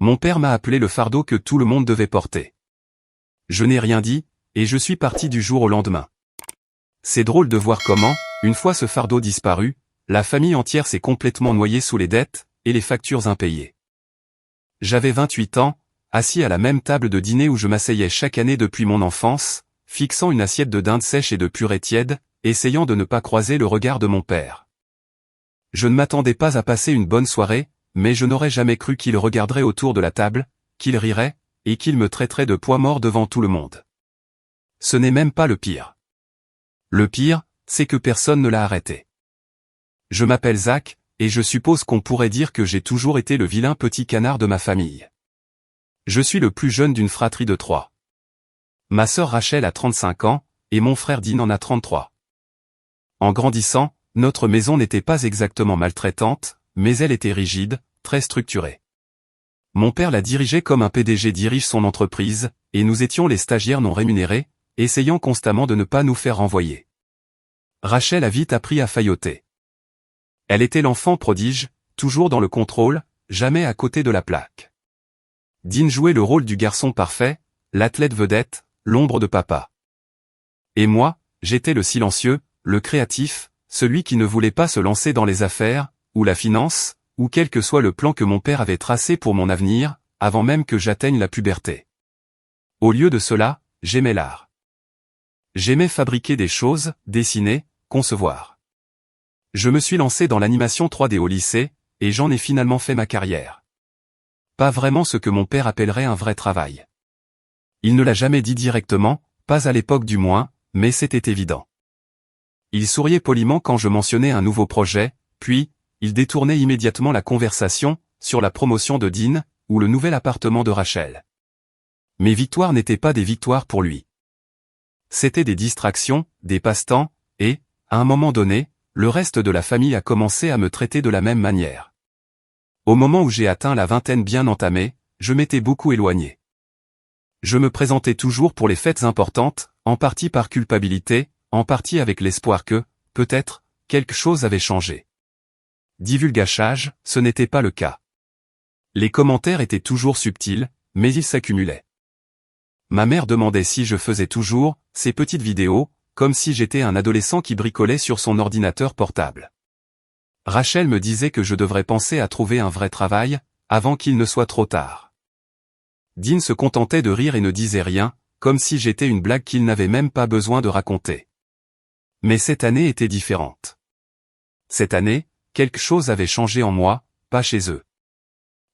Mon père m'a appelé le fardeau que tout le monde devait porter. Je n'ai rien dit, et je suis parti du jour au lendemain. C'est drôle de voir comment, une fois ce fardeau disparu, la famille entière s'est complètement noyée sous les dettes et les factures impayées. J'avais 28 ans, assis à la même table de dîner où je m'asseyais chaque année depuis mon enfance, fixant une assiette de dinde sèche et de purée tiède, essayant de ne pas croiser le regard de mon père. Je ne m'attendais pas à passer une bonne soirée, mais je n'aurais jamais cru qu'il regarderait autour de la table, qu'il rirait, et qu'il me traiterait de poids mort devant tout le monde. Ce n'est même pas le pire. Le pire, c'est que personne ne l'a arrêté. Je m'appelle Zach, et je suppose qu'on pourrait dire que j'ai toujours été le vilain petit canard de ma famille. Je suis le plus jeune d'une fratrie de 3. Ma sœur Rachel a 35 ans, et mon frère Dean en a 33. En grandissant, notre maison n'était pas exactement maltraitante, mais elle était rigide, très structurée. Mon père la dirigeait comme un PDG dirige son entreprise, et nous étions les stagiaires non rémunérés, essayant constamment de ne pas nous faire renvoyer. Rachel a vite appris à failloter. Elle était l'enfant prodige, toujours dans le contrôle, jamais à côté de la plaque. Dean jouait le rôle du garçon parfait, l'athlète vedette, l'ombre de papa. Et moi, j'étais le silencieux, le créatif, celui qui ne voulait pas se lancer dans les affaires, ou la finance, ou quel que soit le plan que mon père avait tracé pour mon avenir, avant même que j'atteigne la puberté. Au lieu de cela, j'aimais l'art. J'aimais fabriquer des choses, dessiner, concevoir. Je me suis lancé dans l'animation 3D au lycée, et j'en ai finalement fait ma carrière. Pas vraiment ce que mon père appellerait un vrai travail. Il ne l'a jamais dit directement, pas à l'époque du moins, mais c'était évident. Il souriait poliment quand je mentionnais un nouveau projet, puis, il détournait immédiatement la conversation, sur la promotion de Dean, ou le nouvel appartement de Rachel. Mes victoires n'étaient pas des victoires pour lui. C'étaient des distractions, des passe-temps, et, à un moment donné, le reste de la famille a commencé à me traiter de la même manière. Au moment où j'ai atteint la vingtaine bien entamée, je m'étais beaucoup éloigné. Je me présentais toujours pour les fêtes importantes, en partie par culpabilité, en partie avec l'espoir que, peut-être, quelque chose avait changé. Divulgachage, ce n'était pas le cas. Les commentaires étaient toujours subtils, mais ils s'accumulaient. Ma mère demandait si je faisais toujours ces petites vidéos, comme si j'étais un adolescent qui bricolait sur son ordinateur portable. Rachel me disait que je devrais penser à trouver un vrai travail, avant qu'il ne soit trop tard. Dean se contentait de rire et ne disait rien, comme si j'étais une blague qu'il n'avait même pas besoin de raconter. Mais cette année était différente. Cette année, quelque chose avait changé en moi, pas chez eux.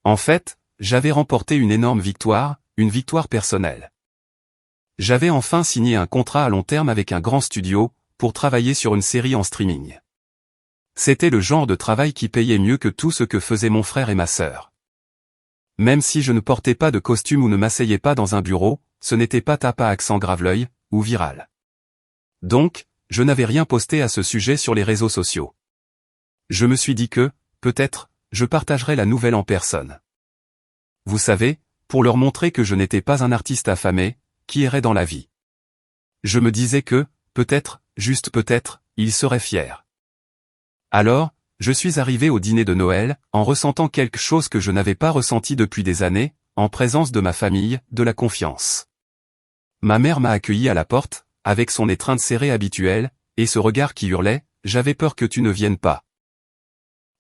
En fait, j'avais remporté une énorme victoire, une victoire personnelle. J'avais enfin signé un contrat à long terme avec un grand studio, pour travailler sur une série en streaming. C'était le genre de travail qui payait mieux que tout ce que faisaient mon frère et ma sœur. Même si je ne portais pas de costume ou ne m'asseyais pas dans un bureau, ce n'était pas tape à accent grave-l'œil, ou viral. Donc, je n'avais rien posté à ce sujet sur les réseaux sociaux. Je me suis dit que, peut-être, je partagerais la nouvelle en personne. Vous savez, pour leur montrer que je n'étais pas un artiste affamé, qui errait dans la vie. Je me disais que, peut-être, juste peut-être, ils seraient fiers. Alors, je suis arrivé au dîner de Noël, en ressentant quelque chose que je n'avais pas ressenti depuis des années, en présence de ma famille, de la confiance. Ma mère m'a accueilli à la porte, avec son étreinte serrée habituelle, et ce regard qui hurlait, « J'avais peur que tu ne viennes pas ».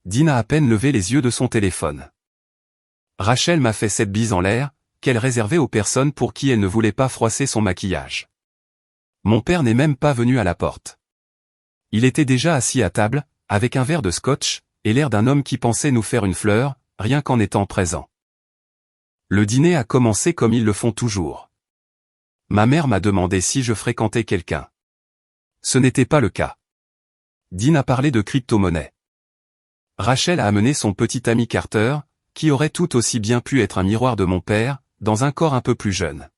Dean a à peine levé les yeux de son téléphone. Rachel m'a fait cette bise en l'air, qu'elle réservait aux personnes pour qui elle ne voulait pas froisser son maquillage. Mon père n'est même pas venu à la porte. Il était déjà assis à table, avec un verre de scotch, et l'air d'un homme qui pensait nous faire une fleur, rien qu'en étant présent. Le dîner a commencé comme ils le font toujours. Ma mère m'a demandé si je fréquentais quelqu'un. Ce n'était pas le cas. Dean a parlé de crypto-monnaie. Rachel a amené son petit ami Carter, qui aurait tout aussi bien pu être un miroir de mon père, dans un corps un peu plus jeune.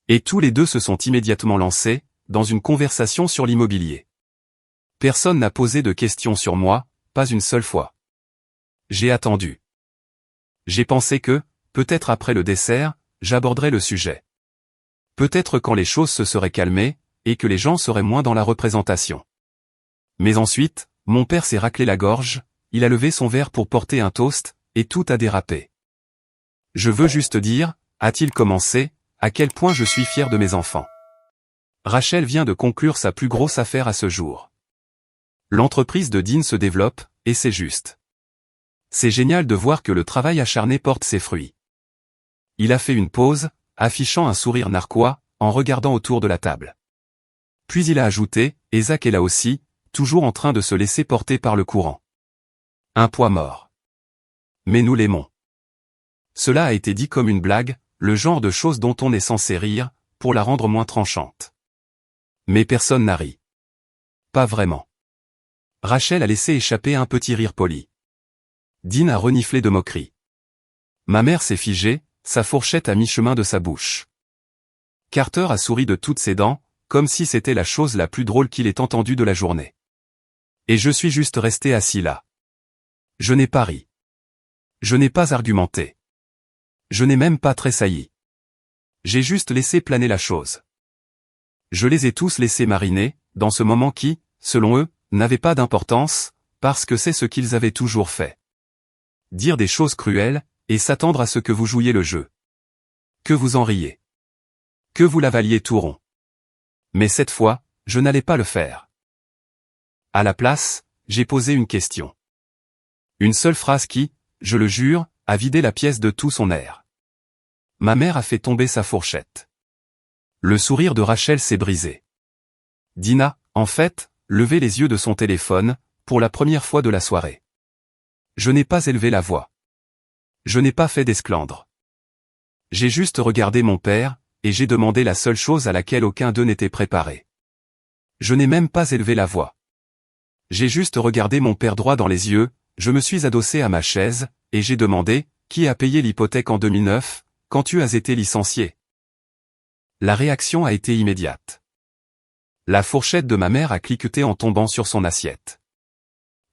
Et tous les deux se sont immédiatement lancés, dans une conversation sur l'immobilier. Personne n'a posé de questions sur moi, pas une seule fois. J'ai attendu. J'ai pensé que, peut-être après le dessert, j'aborderais le sujet. Peut-être quand les choses se seraient calmées, et que les gens seraient moins dans la représentation. Mais ensuite, mon père s'est raclé la gorge, il a levé son verre pour porter un toast, et tout a dérapé. Je veux juste dire, a-t-il commencé, à quel point je suis fier de mes enfants. Rachel vient de conclure sa plus grosse affaire à ce jour. L'entreprise de Dean se développe, et c'est juste. C'est génial de voir que le travail acharné porte ses fruits. Il a fait une pause, affichant un sourire narquois, en regardant autour de la table. Puis il a ajouté, et Zach est là aussi, toujours en train de se laisser porter par le courant. Un poids mort. Mais nous l'aimons. Cela a été dit comme une blague, le genre de chose dont on est censé rire, pour la rendre moins tranchante. Mais personne n'a ri. Pas vraiment. Rachel a laissé échapper un petit rire poli. Dean a reniflé de moquerie. Ma mère s'est figée, sa fourchette à mi-chemin de sa bouche. Carter a souri de toutes ses dents, comme si c'était la chose la plus drôle qu'il ait entendue de la journée. Et je suis juste resté assis là. Je n'ai pas ri. Je n'ai pas argumenté. Je n'ai même pas tressailli. J'ai juste laissé planer la chose. Je les ai tous laissés mariner, dans ce moment qui, selon eux, n'avait pas d'importance, parce que c'est ce qu'ils avaient toujours fait. Dire des choses cruelles, et s'attendre à ce que vous jouiez le jeu. Que vous en riez. Que vous l'avaliez tout rond. Mais cette fois, je n'allais pas le faire. À la place, j'ai posé une question. Une seule phrase qui, je le jure, a vidé la pièce de tout son air. Ma mère a fait tomber sa fourchette. Le sourire de Rachel s'est brisé. Dina, en fait, levait les yeux de son téléphone, pour la première fois de la soirée. Je n'ai pas élevé la voix. Je n'ai pas fait d'esclandre. J'ai juste regardé mon père, et j'ai demandé la seule chose à laquelle aucun d'eux n'était préparé. Je n'ai même pas élevé la voix. J'ai juste regardé mon père droit dans les yeux, je me suis adossé à ma chaise, et j'ai demandé, qui a payé l'hypothèque en 2009, quand tu as été licencié? La réaction a été immédiate. La fourchette de ma mère a cliqueté en tombant sur son assiette.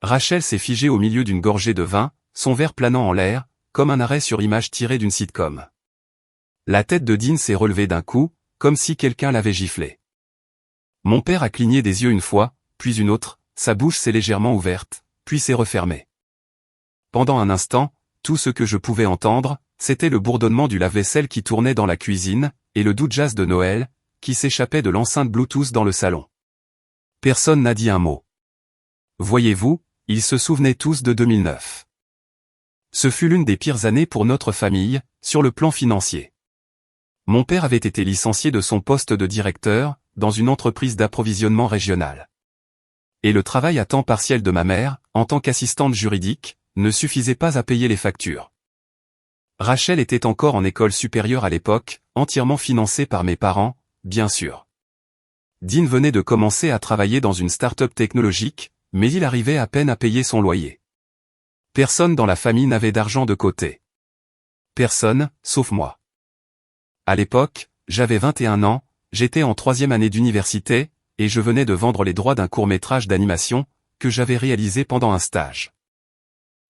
Rachel s'est figée au milieu d'une gorgée de vin, son verre planant en l'air, comme un arrêt sur image tiré d'une sitcom. La tête de Dean s'est relevée d'un coup, comme si quelqu'un l'avait giflé. Mon père a cligné des yeux une fois, puis une autre, sa bouche s'est légèrement ouverte, puis s'est refermée. Pendant un instant, tout ce que je pouvais entendre, c'était le bourdonnement du lave-vaisselle qui tournait dans la cuisine, et le doux jazz de Noël, qui s'échappait de l'enceinte Bluetooth dans le salon. Personne n'a dit un mot. Voyez-vous, ils se souvenaient tous de 2009. Ce fut l'une des pires années pour notre famille, sur le plan financier. Mon père avait été licencié de son poste de directeur, dans une entreprise d'approvisionnement régional. Et le travail à temps partiel de ma mère, en tant qu'assistante juridique, ne suffisait pas à payer les factures. Rachel était encore en école supérieure à l'époque, entièrement financée par mes parents, bien sûr. Dean venait de commencer à travailler dans une start-up technologique, mais il arrivait à peine à payer son loyer. Personne dans la famille n'avait d'argent de côté. Personne, sauf moi. À l'époque, j'avais 21 ans, j'étais en 3e année d'université, et je venais de vendre les droits d'un court-métrage d'animation, que j'avais réalisé pendant un stage.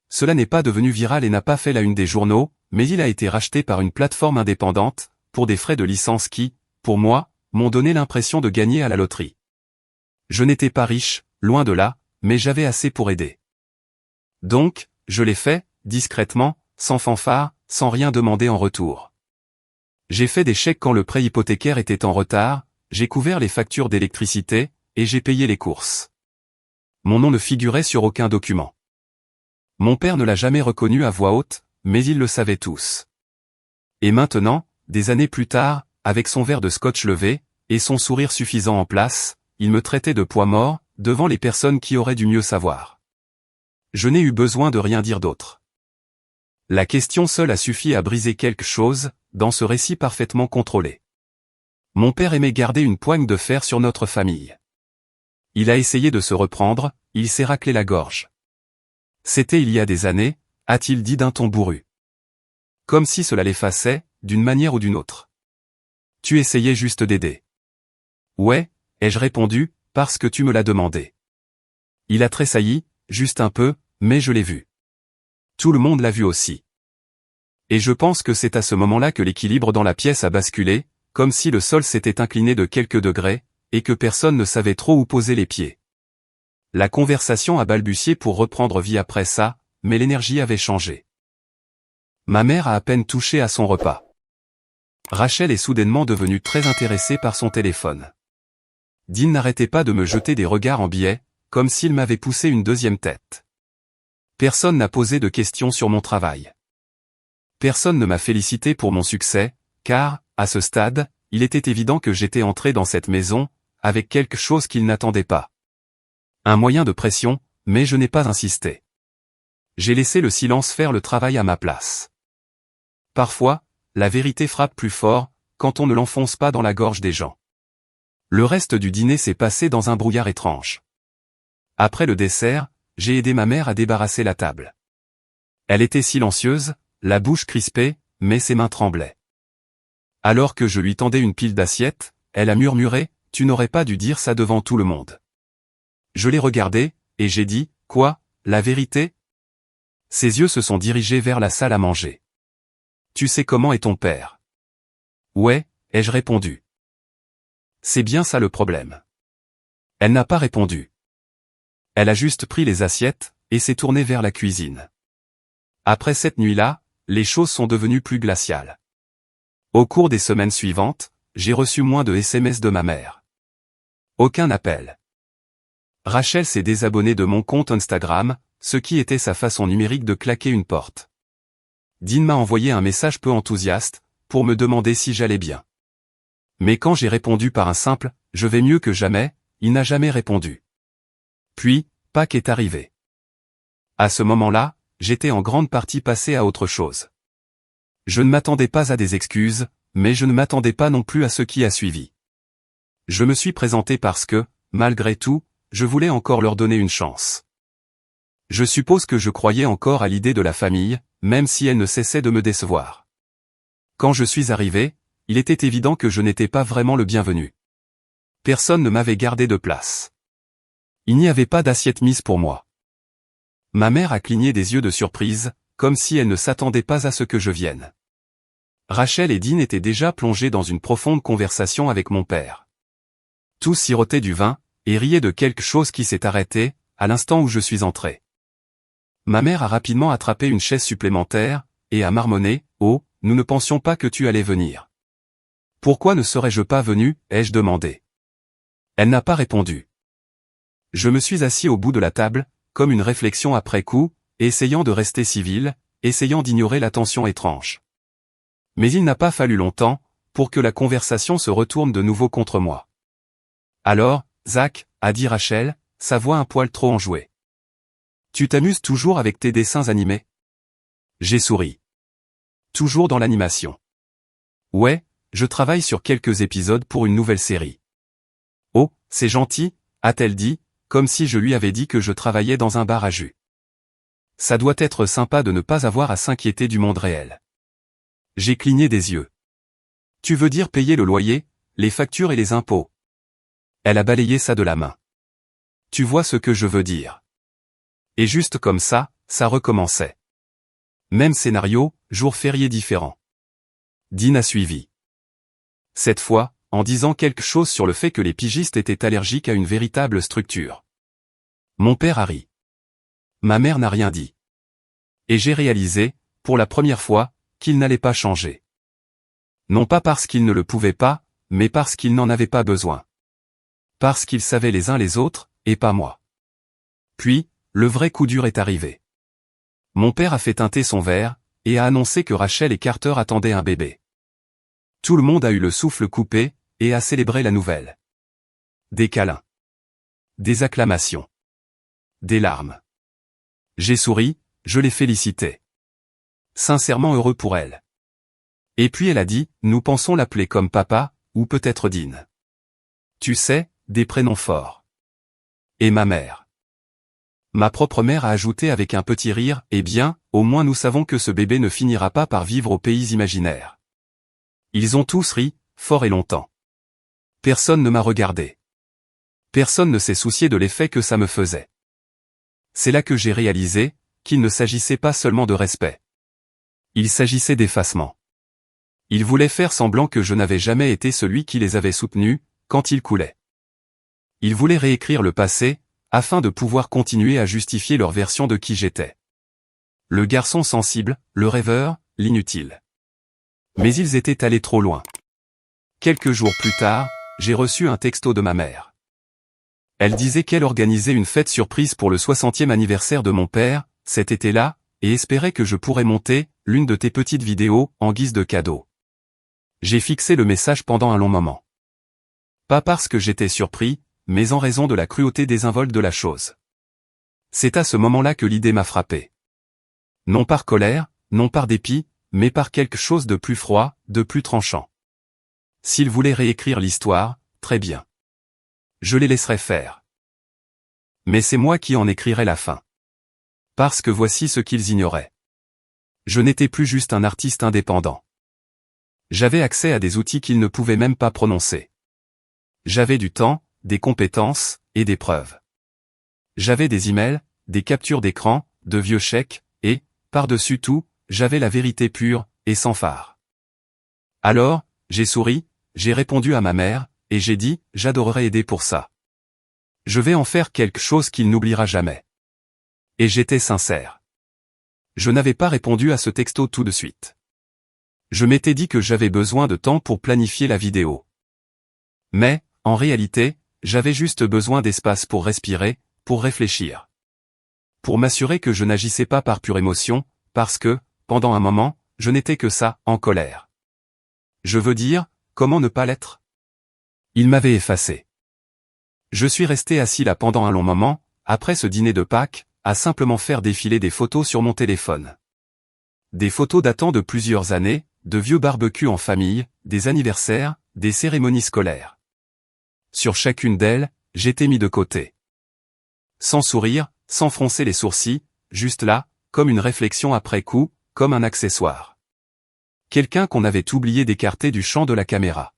Cela n'est pas devenu viral et n'a pas fait la une des journaux, mais il a été racheté par une plateforme indépendante, pour des frais de licence qui, pour moi, m'ont donné l'impression de gagner à la loterie. Je n'étais pas riche, loin de là, mais j'avais assez pour aider. Donc, je l'ai fait, discrètement, sans fanfare, sans rien demander en retour. J'ai fait des chèques quand le prêt hypothécaire était en retard, j'ai couvert les factures d'électricité, et j'ai payé les courses. Mon nom ne figurait sur aucun document. Mon père ne l'a jamais reconnu à voix haute, mais ils le savaient tous. Et maintenant, des années plus tard, avec son verre de scotch levé, et son sourire suffisant en place, il me traitait de poids mort, devant les personnes qui auraient dû mieux savoir. Je n'ai eu besoin de rien dire d'autre. La question seule a suffi à briser quelque chose, dans ce récit parfaitement contrôlé. Mon père aimait garder une poigne de fer sur notre famille. Il a essayé de se reprendre, il s'est raclé la gorge. C'était il y a des années, a-t-il dit d'un ton bourru. Comme si cela l'effaçait, d'une manière ou d'une autre. Tu essayais juste d'aider. Ouais, ai-je répondu, parce que tu me l'as demandé. Il a tressailli, juste un peu, mais je l'ai vu. Tout le monde l'a vu aussi. Et je pense que c'est à ce moment-là que l'équilibre dans la pièce a basculé, comme si le sol s'était incliné de quelques degrés, et que personne ne savait trop où poser les pieds. La conversation a balbutié pour reprendre vie après ça, mais l'énergie avait changé. Ma mère a à peine touché à son repas. Rachel est soudainement devenue très intéressée par son téléphone. Dean n'arrêtait pas de me jeter des regards en biais, comme s'il m'avait poussé une deuxième tête. Personne n'a posé de questions sur mon travail. Personne ne m'a félicité pour mon succès, car, à ce stade, il était évident que j'étais entré dans cette maison, avec quelque chose qu'ils n'attendaient pas. Un moyen de pression, mais je n'ai pas insisté. J'ai laissé le silence faire le travail à ma place. Parfois, la vérité frappe plus fort, quand on ne l'enfonce pas dans la gorge des gens. Le reste du dîner s'est passé dans un brouillard étrange. Après le dessert, j'ai aidé ma mère à débarrasser la table. Elle était silencieuse, la bouche crispée, mais ses mains tremblaient. Alors que je lui tendais une pile d'assiettes, elle a murmuré, « Tu n'aurais pas dû dire ça devant tout le monde. » Je l'ai regardée, et j'ai dit, « Quoi, la vérité ?» Ses yeux se sont dirigés vers la salle à manger. « Tu sais comment est ton père? » « Ouais, » ai-je répondu. « C'est bien ça le problème. » Elle n'a pas répondu. Elle a juste pris les assiettes, et s'est tournée vers la cuisine. Après cette nuit-là, les choses sont devenues plus glaciales. Au cours des semaines suivantes, j'ai reçu moins de SMS de ma mère. Aucun appel. Rachel s'est désabonnée de mon compte Instagram, ce qui était sa façon numérique de claquer une porte. Dean m'a envoyé un message peu enthousiaste, pour me demander si j'allais bien. Mais quand j'ai répondu par un simple « Je vais mieux que jamais », il n'a jamais répondu. Puis, Pâques est arrivé. À ce moment-là, j'étais en grande partie passé à autre chose. Je ne m'attendais pas à des excuses, mais je ne m'attendais pas non plus à ce qui a suivi. Je me suis présenté parce que, malgré tout, je voulais encore leur donner une chance. Je suppose que je croyais encore à l'idée de la famille, même si elle ne cessait de me décevoir. Quand je suis arrivé, il était évident que je n'étais pas vraiment le bienvenu. Personne ne m'avait gardé de place. Il n'y avait pas d'assiette mise pour moi. Ma mère a cligné des yeux de surprise, comme si elle ne s'attendait pas à ce que je vienne. Rachel et Dean étaient déjà plongés dans une profonde conversation avec mon père. Tous sirotaient du vin, et riaient de quelque chose qui s'est arrêté, à l'instant où je suis entré. Ma mère a rapidement attrapé une chaise supplémentaire, et a marmonné, « Oh, nous ne pensions pas que tu allais venir. »« Pourquoi ne serais-je pas venu ?» ai-je demandé. Elle n'a pas répondu. Je me suis assis au bout de la table, comme une réflexion après coup, essayant de rester civil, essayant d'ignorer la tension étrange. Mais il n'a pas fallu longtemps, pour que la conversation se retourne de nouveau contre moi. « Alors, Zach, » a dit Rachel, sa voix un poil trop enjouée. « Tu t'amuses toujours avec tes dessins animés ?» J'ai souri. « Toujours dans l'animation. »« Ouais, je travaille sur quelques épisodes pour une nouvelle série. »« Oh, c'est gentil, » a-t-elle dit, comme si je lui avais dit que je travaillais dans un bar à jus. Ça doit être sympa de ne pas avoir à s'inquiéter du monde réel. J'ai cligné des yeux. Tu veux dire payer le loyer, les factures et les impôts? Elle a balayé ça de la main. Tu vois ce que je veux dire. Et juste comme ça recommençait. Même scénario, jour férié différent. Dean a suivi. Cette fois, en disant quelque chose sur le fait que les pigistes étaient allergiques à une véritable structure. Mon père a ri. Ma mère n'a rien dit. Et j'ai réalisé, pour la première fois, qu'il n'allait pas changer. Non pas parce qu'ils ne le pouvaient pas, mais parce qu'ils n'en avaient pas besoin. Parce qu'ils savaient les uns les autres, et pas moi. Puis, le vrai coup dur est arrivé. Mon père a fait teinter son verre, et a annoncé que Rachel et Carter attendaient un bébé. Tout le monde a eu le souffle coupé, et a célébré la nouvelle. Des câlins. Des acclamations. Des larmes. J'ai souri, je l'ai félicité. Sincèrement heureux pour elle. Et puis elle a dit, nous pensons l'appeler comme papa, ou peut-être Dean. Tu sais, des prénoms forts. Et ma mère. Ma propre mère a ajouté avec un petit rire, eh bien, au moins nous savons que ce bébé ne finira pas par vivre au pays imaginaire. Ils ont tous ri, fort et longtemps. Personne ne m'a regardé. Personne ne s'est soucié de l'effet que ça me faisait. C'est là que j'ai réalisé, qu'il ne s'agissait pas seulement de respect. Il s'agissait d'effacement. Ils voulaient faire semblant que je n'avais jamais été celui qui les avait soutenus, quand ils coulaient. Ils voulaient réécrire le passé, afin de pouvoir continuer à justifier leur version de qui j'étais. Le garçon sensible, le rêveur, l'inutile. Mais ils étaient allés trop loin. Quelques jours plus tard, j'ai reçu un texto de ma mère. Elle disait qu'elle organisait une fête surprise pour le 60e anniversaire de mon père, cet été-là, et espérait que je pourrais monter l'une de tes petites vidéos en guise de cadeau. J'ai fixé le message pendant un long moment. Pas parce que j'étais surpris, mais en raison de la cruauté désinvolte de la chose. C'est à ce moment-là que l'idée m'a frappé. Non par colère, non par dépit, mais par quelque chose de plus froid, de plus tranchant. S'ils voulaient réécrire l'histoire, très bien. Je les laisserai faire. Mais c'est moi qui en écrirai la fin. Parce que voici ce qu'ils ignoraient. Je n'étais plus juste un artiste indépendant. J'avais accès à des outils qu'ils ne pouvaient même pas prononcer. J'avais du temps, des compétences, et des preuves. J'avais des emails, des captures d'écran, de vieux chèques, et, par-dessus tout, j'avais la vérité pure, et sans phare. Alors, j'ai souri, j'ai répondu à ma mère, et j'ai dit, j'adorerais aider pour ça. Je vais en faire quelque chose qu'il n'oubliera jamais. Et j'étais sincère. Je n'avais pas répondu à ce texto tout de suite. Je m'étais dit que j'avais besoin de temps pour planifier la vidéo. Mais, en réalité, j'avais juste besoin d'espace pour respirer, pour réfléchir. Pour m'assurer que je n'agissais pas par pure émotion, parce que, pendant un moment, je n'étais que ça, en colère. Je veux dire, comment ne pas l'être? Il m'avait effacé. Je suis resté assis là pendant un long moment, après ce dîner de Pâques, à simplement faire défiler des photos sur mon téléphone. Des photos datant de plusieurs années, de vieux barbecues en famille, des anniversaires, des cérémonies scolaires. Sur chacune d'elles, j'étais mis de côté. Sans sourire, sans froncer les sourcils, juste là, comme une réflexion après coup, comme un accessoire. Quelqu'un qu'on avait oublié d'écarter du champ de la caméra.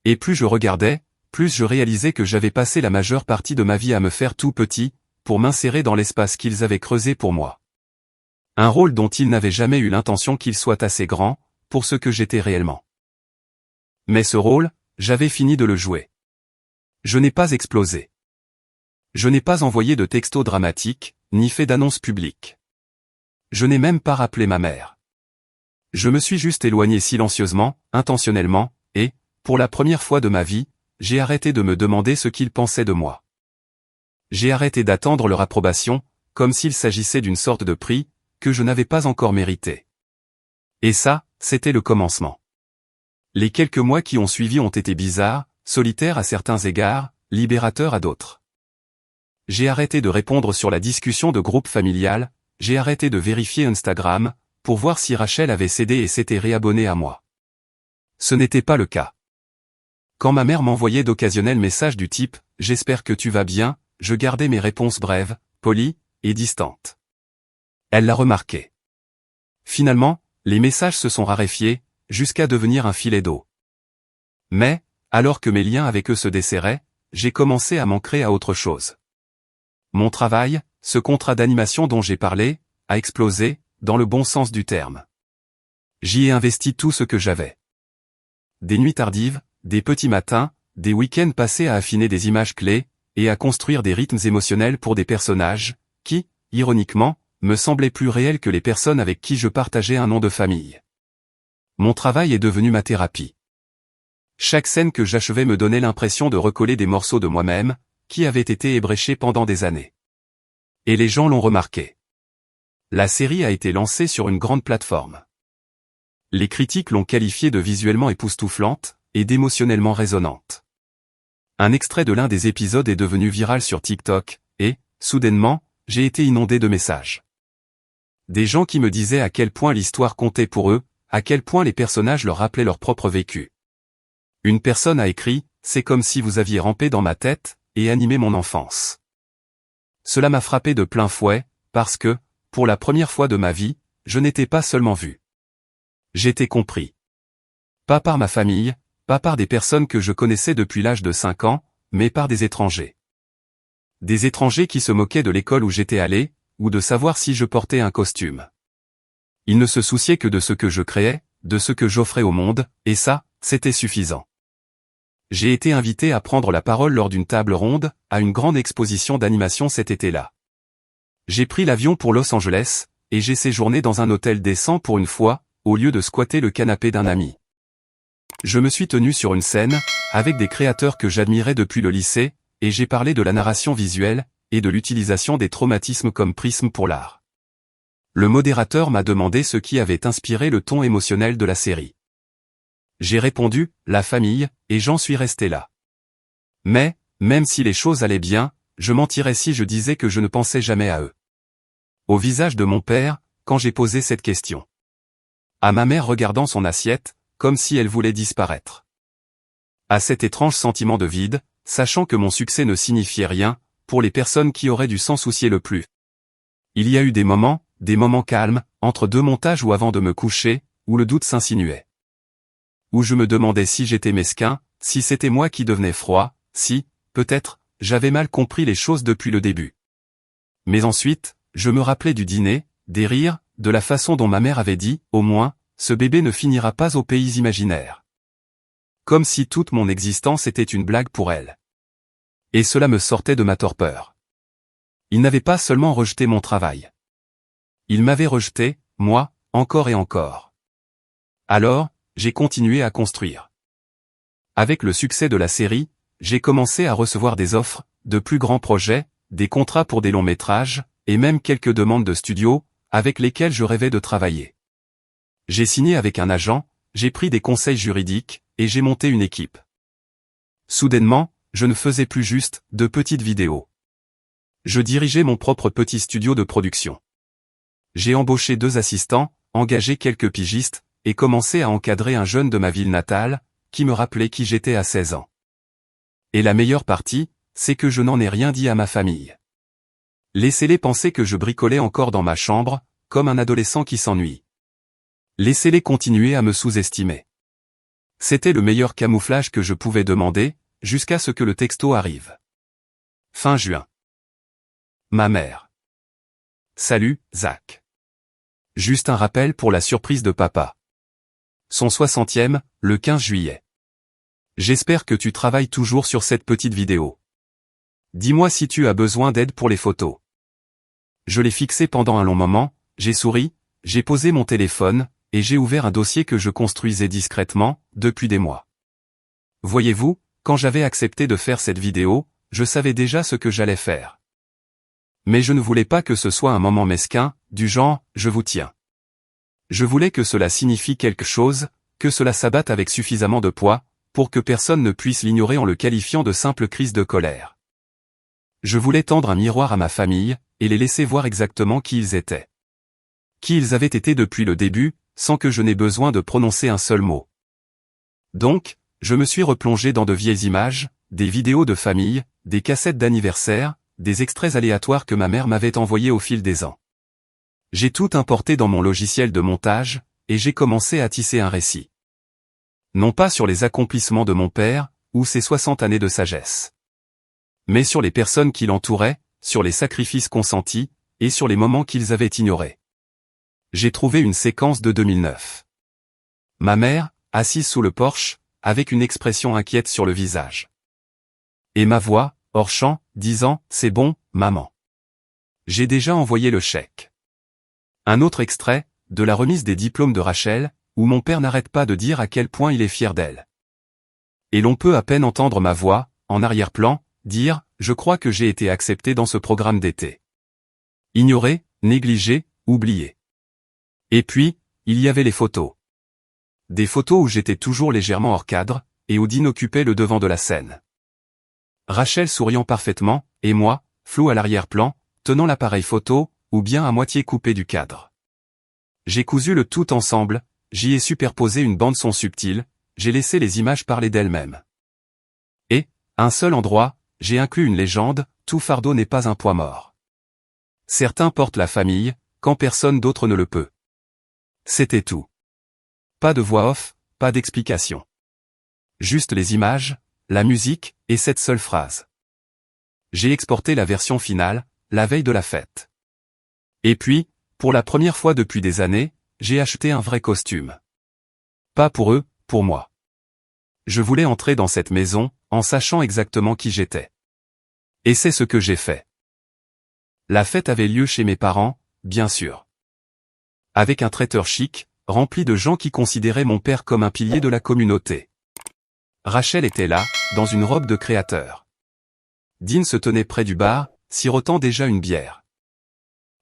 Et plus je regardais, plus je réalisais que j'avais passé la majeure partie de ma vie à me faire tout petit, pour m'insérer dans l'espace qu'ils avaient creusé pour moi. Un rôle dont ils n'avaient jamais eu l'intention qu'il soit assez grand, pour ce que j'étais réellement. Mais ce rôle, j'avais fini de le jouer. Je n'ai pas explosé. Je n'ai pas envoyé de textos dramatiques, ni fait d'annonces publiques. Je n'ai même pas rappelé ma mère. Je me suis juste éloigné silencieusement, intentionnellement, et, pour la première fois de ma vie, j'ai arrêté de me demander ce qu'ils pensaient de moi. J'ai arrêté d'attendre leur approbation, comme s'il s'agissait d'une sorte de prix, que je n'avais pas encore mérité. Et ça, c'était le commencement. Les quelques mois qui ont suivi ont été bizarres, solitaires à certains égards, libérateurs à d'autres. J'ai arrêté de répondre sur la discussion de groupe familial, j'ai arrêté de vérifier Instagram, pour voir si Rachel avait cédé et s'était réabonnée à moi. Ce n'était pas le cas. Quand ma mère m'envoyait d'occasionnels messages du type « J'espère que tu vas bien », je gardais mes réponses brèves, polies, et distantes. Elle l'a remarqué. Finalement, les messages se sont raréfiés, jusqu'à devenir un filet d'eau. Mais, alors que mes liens avec eux se desserraient, j'ai commencé à m'ancrer à autre chose. Mon travail, ce contrat d'animation dont j'ai parlé, a explosé, dans le bon sens du terme. J'y ai investi tout ce que j'avais. Des nuits tardives, des petits matins, des week-ends passés à affiner des images clés, et à construire des rythmes émotionnels pour des personnages, qui, ironiquement, me semblaient plus réels que les personnes avec qui je partageais un nom de famille. Mon travail est devenu ma thérapie. Chaque scène que j'achevais me donnait l'impression de recoller des morceaux de moi-même, qui avaient été ébréchés pendant des années. Et les gens l'ont remarqué. La série a été lancée sur une grande plateforme. Les critiques l'ont qualifiée de visuellement époustouflante, et d'émotionnellement résonante. Un extrait de l'un des épisodes est devenu viral sur TikTok, et, soudainement, j'ai été inondé de messages. Des gens qui me disaient à quel point l'histoire comptait pour eux, à quel point les personnages leur rappelaient leur propre vécu. Une personne a écrit « C'est comme si vous aviez rampé dans ma tête, et animé mon enfance ». Cela m'a frappé de plein fouet, parce que, pour la première fois de ma vie, je n'étais pas seulement vu. J'étais compris. Pas par ma famille, pas par des personnes que je connaissais depuis l'âge de 5 ans, mais par des étrangers. Des étrangers qui se moquaient de l'école où j'étais allé, ou de savoir si je portais un costume. Ils ne se souciaient que de ce que je créais, de ce que j'offrais au monde, et ça, c'était suffisant. J'ai été invité à prendre la parole lors d'une table ronde, à une grande exposition d'animation cet été-là. J'ai pris l'avion pour Los Angeles, et j'ai séjourné dans un hôtel décent pour une fois, au lieu de squatter le canapé d'un ami. Je me suis tenu sur une scène, avec des créateurs que j'admirais depuis le lycée, et j'ai parlé de la narration visuelle, et de l'utilisation des traumatismes comme prisme pour l'art. Le modérateur m'a demandé ce qui avait inspiré le ton émotionnel de la série. J'ai répondu, la famille, et j'en suis resté là. Mais, même si les choses allaient bien, je mentirais si je disais que je ne pensais jamais à eux. Au visage de mon père, quand j'ai posé cette question. À ma mère regardant son assiette, comme si elle voulait disparaître. À cet étrange sentiment de vide, sachant que mon succès ne signifiait rien, pour les personnes qui auraient dû s'en soucier le plus. Il y a eu des moments calmes, entre deux montages ou avant de me coucher, où le doute s'insinuait. Où je me demandais si j'étais mesquin, si c'était moi qui devenais froid, si, peut-être, j'avais mal compris les choses depuis le début. Mais ensuite, je me rappelais du dîner, des rires, de la façon dont ma mère avait dit, au moins, ce bébé ne finira pas au pays imaginaire. Comme si toute mon existence était une blague pour elle. Et cela me sortait de ma torpeur. Il n'avait pas seulement rejeté mon travail. Il m'avait rejeté, moi, encore et encore. Alors, j'ai continué à construire. Avec le succès de la série, j'ai commencé à recevoir des offres, de plus grands projets, des contrats pour des longs métrages, et même quelques demandes de studios, avec lesquels je rêvais de travailler. J'ai signé avec un agent, j'ai pris des conseils juridiques, et j'ai monté une équipe. Soudainement, je ne faisais plus juste de petites vidéos. Je dirigeais mon propre petit studio de production. J'ai embauché 2 assistants, engagé quelques pigistes, et commencé à encadrer un jeune de ma ville natale, qui me rappelait qui j'étais à 16 ans. Et la meilleure partie, c'est que je n'en ai rien dit à ma famille. Laissez-les penser que je bricolais encore dans ma chambre, comme un adolescent qui s'ennuie. Laissez-les continuer à me sous-estimer. C'était le meilleur camouflage que je pouvais demander, jusqu'à ce que le texto arrive. Fin juin. Ma mère. Salut, Zach. Juste un rappel pour la surprise de papa. Son 60e, le 15 juillet. J'espère que tu travailles toujours sur cette petite vidéo. Dis-moi si tu as besoin d'aide pour les photos. Je l'ai fixé pendant un long moment, j'ai souri, j'ai posé mon téléphone, et j'ai ouvert un dossier que je construisais discrètement, depuis des mois. Voyez-vous, quand j'avais accepté de faire cette vidéo, je savais déjà ce que j'allais faire. Mais je ne voulais pas que ce soit un moment mesquin, du genre, je vous tiens. Je voulais que cela signifie quelque chose, que cela s'abatte avec suffisamment de poids, pour que personne ne puisse l'ignorer en le qualifiant de simple crise de colère. Je voulais tendre un miroir à ma famille, et les laisser voir exactement qui ils étaient. Qui ils avaient été depuis le début, sans que je n'aie besoin de prononcer un seul mot. Donc, je me suis replongé dans de vieilles images, des vidéos de famille, des cassettes d'anniversaire, des extraits aléatoires que ma mère m'avait envoyés au fil des ans. J'ai tout importé dans mon logiciel de montage, et j'ai commencé à tisser un récit. Non pas sur les accomplissements de mon père, ou ses 60 années de sagesse. Mais sur les personnes qui l'entouraient, sur les sacrifices consentis, et sur les moments qu'ils avaient ignorés. J'ai trouvé une séquence de 2009. Ma mère, assise sous le porche, avec une expression inquiète sur le visage. Et ma voix, hors champ, disant « C'est bon, maman. J'ai déjà envoyé le chèque. » Un autre extrait, de la remise des diplômes de Rachel, où mon père n'arrête pas de dire à quel point il est fier d'elle. Et l'on peut à peine entendre ma voix, en arrière-plan, dire « Je crois que j'ai été accepté dans ce programme d'été. » Ignoré, négligé, oublié. Et puis, il y avait les photos. Des photos où j'étais toujours légèrement hors cadre, et où Dean occupait le devant de la scène. Rachel souriant parfaitement, et moi, flou à l'arrière-plan, tenant l'appareil photo, ou bien à moitié coupé du cadre. J'ai cousu le tout ensemble, j'y ai superposé une bande-son subtile, j'ai laissé les images parler d'elles-mêmes. Et, à un seul endroit, j'ai inclus une légende, tout fardeau n'est pas un poids mort. Certains portent la famille, quand personne d'autre ne le peut. C'était tout. Pas de voix off, pas d'explication. Juste les images, la musique, et cette seule phrase. J'ai exporté la version finale, la veille de la fête. Et puis, pour la première fois depuis des années, j'ai acheté un vrai costume. Pas pour eux, pour moi. Je voulais entrer dans cette maison, en sachant exactement qui j'étais. Et c'est ce que j'ai fait. La fête avait lieu chez mes parents, bien sûr. avec un traiteur chic, rempli de gens qui considéraient mon père comme un pilier de la communauté. Rachel était là, dans une robe de créateur. Dean se tenait près du bar, sirotant déjà une bière.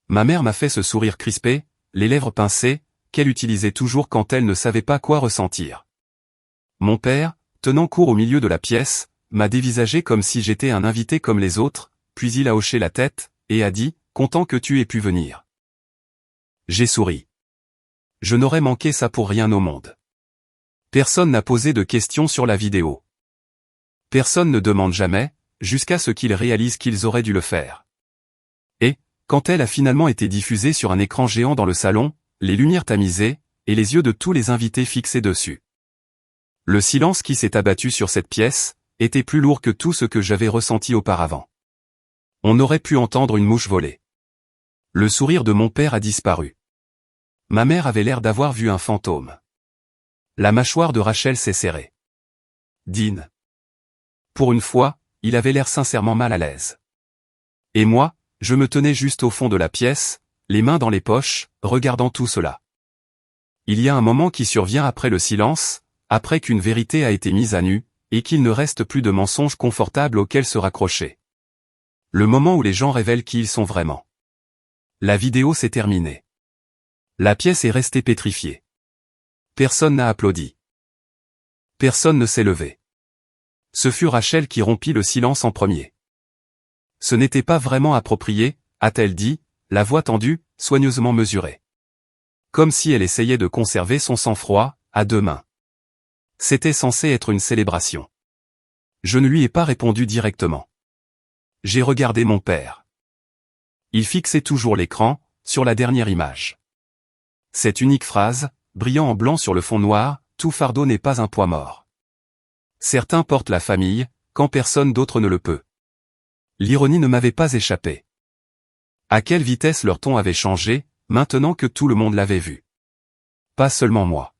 Ma mère m'a fait ce sourire crispé, les lèvres pincées, qu'elle utilisait toujours quand elle ne savait pas quoi ressentir. Mon père, tenant court au milieu de la pièce, m'a dévisagé comme si j'étais un invité comme les autres, puis il a hoché la tête, et a dit, « Content que tu aies pu venir. » J'ai souri. Je n'aurais manqué ça pour rien au monde. Personne n'a posé de questions sur la vidéo. Personne ne demande jamais, jusqu'à ce qu'ils réalisent qu'ils auraient dû le faire. Et, quand elle a finalement été diffusée sur un écran géant dans le salon, les lumières tamisées, et les yeux de tous les invités fixés dessus. Le silence qui s'est abattu sur cette pièce, était plus lourd que tout ce que j'avais ressenti auparavant. On aurait pu entendre une mouche voler. Le sourire de mon père a disparu. Ma mère avait l'air d'avoir vu un fantôme. La mâchoire de Rachel s'est serrée. Dean. Pour une fois, il avait l'air sincèrement mal à l'aise. Et moi, je me tenais juste au fond de la pièce, les mains dans les poches, regardant tout cela. Il y a un moment qui survient après le silence, après qu'une vérité a été mise à nu, et qu'il ne reste plus de mensonges confortables auxquels se raccrocher. Le moment où les gens révèlent qui ils sont vraiment. La vidéo s'est terminée. La pièce est restée pétrifiée. Personne n'a applaudi. Personne ne s'est levé. Ce fut Rachel qui rompit le silence en premier. Ce n'était pas vraiment approprié, a-t-elle dit, la voix tendue, soigneusement mesurée. Comme si elle essayait de conserver son sang-froid, à deux mains. C'était censé être une célébration. Je ne lui ai pas répondu directement. J'ai regardé mon père. Il fixait toujours l'écran, sur la dernière image. Cette unique phrase, brillant en blanc sur le fond noir, « Tout fardeau n'est pas un poids mort. » Certains portent la famille, quand personne d'autre ne le peut. L'ironie ne m'avait pas échappé. À quelle vitesse leur ton avait changé, maintenant que tout le monde l'avait vu. Pas seulement moi.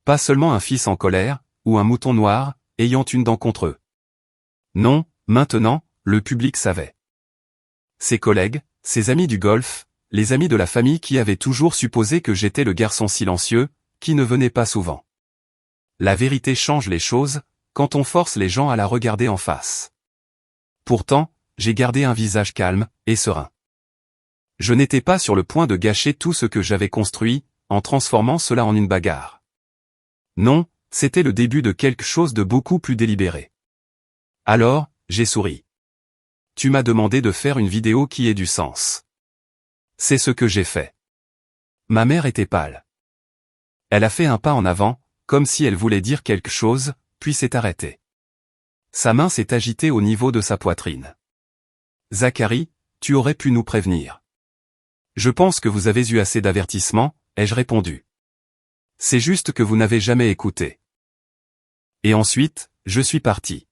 Pas seulement un fils en colère, ou un mouton noir, ayant une dent contre eux. Non, maintenant, le public savait. Ses collègues, ses amis du golf, les amis de la famille qui avaient toujours supposé que j'étais le garçon silencieux, qui ne venait pas souvent. La vérité change les choses, quand on force les gens à la regarder en face. Pourtant, j'ai gardé un visage calme, et serein. Je n'étais pas sur le point de gâcher tout ce que j'avais construit, en transformant cela en une bagarre. Non, c'était le début de quelque chose de beaucoup plus délibéré. Alors, j'ai souri. Tu m'as demandé de faire une vidéo qui ait du sens. C'est ce que j'ai fait. Ma mère était pâle. Elle a fait un pas en avant, comme si elle voulait dire quelque chose, puis s'est arrêtée. Sa main s'est agitée au niveau de sa poitrine. Zacharie, tu aurais pu nous prévenir. Je pense que vous avez eu assez d'avertissements, ai-je répondu. C'est juste que vous n'avez jamais écouté. Et ensuite, je suis parti.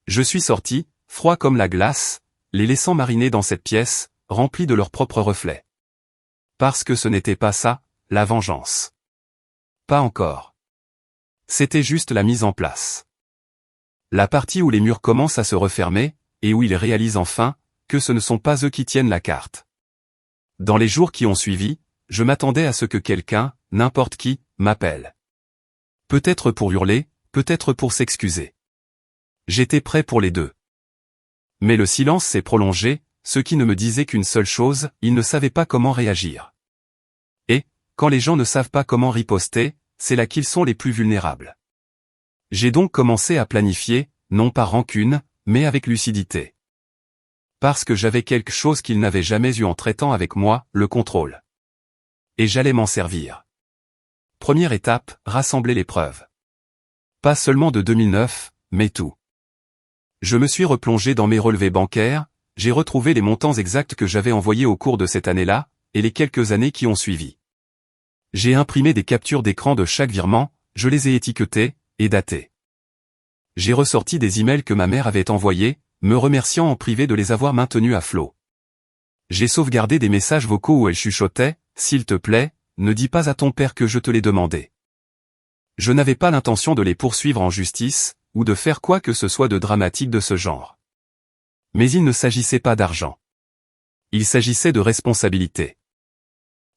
Je suis sorti, froid comme la glace, les laissant mariner dans cette pièce, remplie de leurs propres reflets. Parce que ce n'était pas ça, la vengeance. Pas encore. C'était juste la mise en place. La partie où les murs commencent à se refermer, et où ils réalisent enfin, que ce ne sont pas eux qui tiennent la carte. Dans les jours qui ont suivi, je m'attendais à ce que quelqu'un, n'importe qui, m'appelle. Peut-être pour hurler, peut-être pour s'excuser. J'étais prêt pour les deux. Mais le silence s'est prolongé, ce qui ne me disait qu'une seule chose, ils ne savaient pas comment réagir. Et, quand les gens ne savent pas comment riposter, c'est là qu'ils sont les plus vulnérables. J'ai donc commencé à planifier, non par rancune, mais avec lucidité. Parce que j'avais quelque chose qu'ils n'avaient jamais eu en traitant avec moi, le contrôle. Et j'allais m'en servir. Première étape, rassembler les preuves. Pas seulement de 2009, mais tout. Je me suis replongé dans mes relevés bancaires, j'ai retrouvé les montants exacts que j'avais envoyés au cours de cette année-là, et les quelques années qui ont suivi. J'ai imprimé des captures d'écran de chaque virement, je les ai étiquetés, et datés. J'ai ressorti des emails que ma mère avait envoyés, me remerciant en privé de les avoir maintenus à flot. J'ai sauvegardé des messages vocaux où elle chuchotait, « S'il te plaît, ne dis pas à ton père que je te l'ai demandé. » Je n'avais pas l'intention de les poursuivre en justice, ou de faire quoi que ce soit de dramatique de ce genre. Mais il ne s'agissait pas d'argent. Il s'agissait de responsabilité.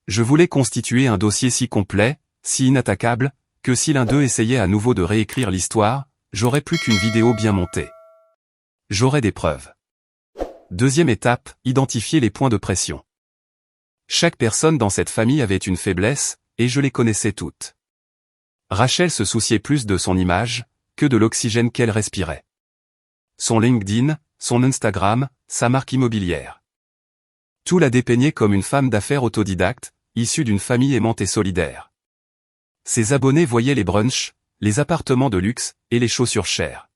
Je voulais constituer un dossier si complet, si inattaquable, que si l'un d'eux essayait à nouveau de réécrire l'histoire, j'aurais plus qu'une vidéo bien montée. J'aurais des preuves. Deuxième étape, identifier les points de pression. Chaque personne dans cette famille avait une faiblesse, et je les connaissais toutes. Rachel se souciait plus de son image, que de l'oxygène qu'elle respirait. Son LinkedIn, son Instagram, sa marque immobilière. Tout la dépeignait comme une femme d'affaires autodidacte, issue d'une famille aimante et solidaire. Ses abonnés voyaient les brunchs, les appartements de luxe, et les chaussures chères.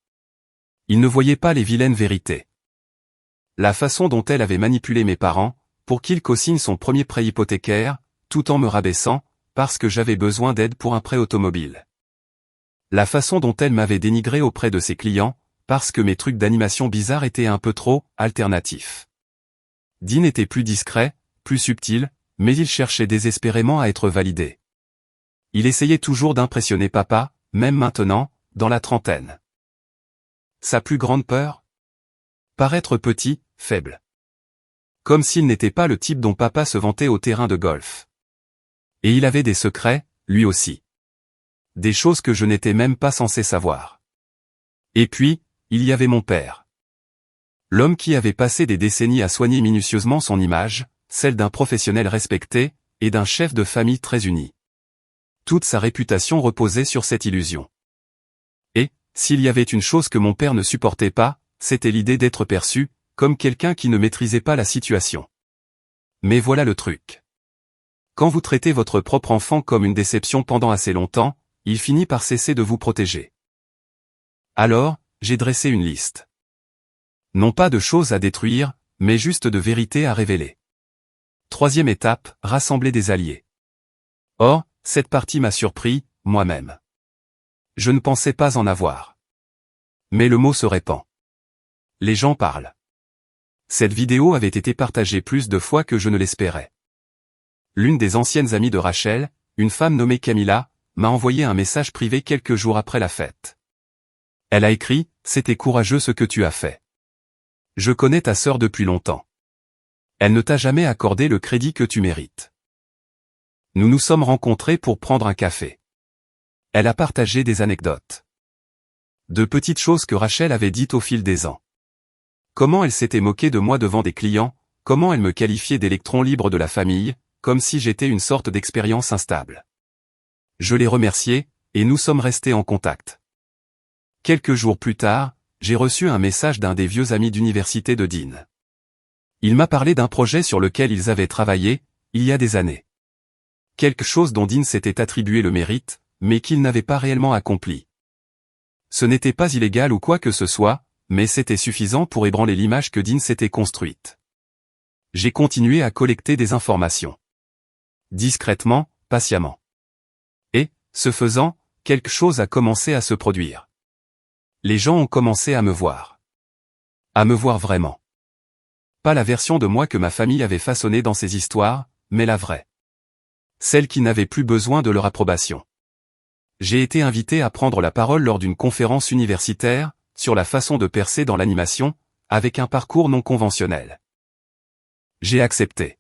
Ils ne voyaient pas les vilaines vérités. La façon dont elle avait manipulé mes parents, pour qu'ils co-signent son premier prêt hypothécaire, tout en me rabaissant, parce que j'avais besoin d'aide pour un prêt automobile. La façon dont elle m'avait dénigré auprès de ses clients, parce que mes trucs d'animation bizarres étaient un peu trop alternatifs. Dean était plus discret, plus subtil, mais il cherchait désespérément à être validé. Il essayait toujours d'impressionner papa, même maintenant, dans la trentaine. Sa plus grande peur? Paraître petit, faible. Comme s'il n'était pas le type dont papa se vantait au terrain de golf. Et il avait des secrets, lui aussi. Des choses que je n'étais même pas censé savoir. Et puis, il y avait mon père. L'homme qui avait passé des décennies à soigner minutieusement son image, celle d'un professionnel respecté, et d'un chef de famille très uni. Toute sa réputation reposait sur cette illusion. Et, s'il y avait une chose que mon père ne supportait pas, c'était l'idée d'être perçu, comme quelqu'un qui ne maîtrisait pas la situation. Mais voilà le truc. Quand vous traitez votre propre enfant comme une déception pendant assez longtemps, il finit par cesser de vous protéger. Alors, j'ai dressé une liste. Non pas de choses à détruire, mais juste de vérités à révéler. Troisième étape, rassembler des alliés. Or, cette partie m'a surpris, moi-même. Je ne pensais pas en avoir. Mais le mot se répand. Les gens parlent. Cette vidéo avait été partagée plus de fois que je ne l'espérais. L'une des anciennes amies de Rachel, une femme nommée Camilla, m'a envoyé un message privé quelques jours après la fête. Elle a écrit « C'était courageux ce que tu as fait. Je connais ta sœur depuis longtemps. Elle ne t'a jamais accordé le crédit que tu mérites. Nous nous sommes rencontrés pour prendre un café. » Elle a partagé des anecdotes. De petites choses que Rachel avait dites au fil des ans. Comment elle s'était moquée de moi devant des clients, comment elle me qualifiait d'électron libre de la famille, comme si j'étais une sorte d'expérience instable. Je l'ai remerciée, et nous sommes restés en contact. Quelques jours plus tard, j'ai reçu un message d'un des vieux amis d'université de Dean. Il m'a parlé d'un projet sur lequel ils avaient travaillé, il y a des années. Quelque chose dont Dean s'était attribué le mérite, mais qu'il n'avait pas réellement accompli. Ce n'était pas illégal ou quoi que ce soit, mais c'était suffisant pour ébranler l'image que Dean s'était construite. J'ai continué à collecter des informations. Discrètement, patiemment. Et, ce faisant, quelque chose a commencé à se produire. Les gens ont commencé à me voir. À me voir vraiment. Pas la version de moi que ma famille avait façonnée dans ces histoires, mais la vraie. Celle qui n'avait plus besoin de leur approbation. J'ai été invité à prendre la parole lors d'une conférence universitaire, sur la façon de percer dans l'animation, avec un parcours non conventionnel. J'ai accepté.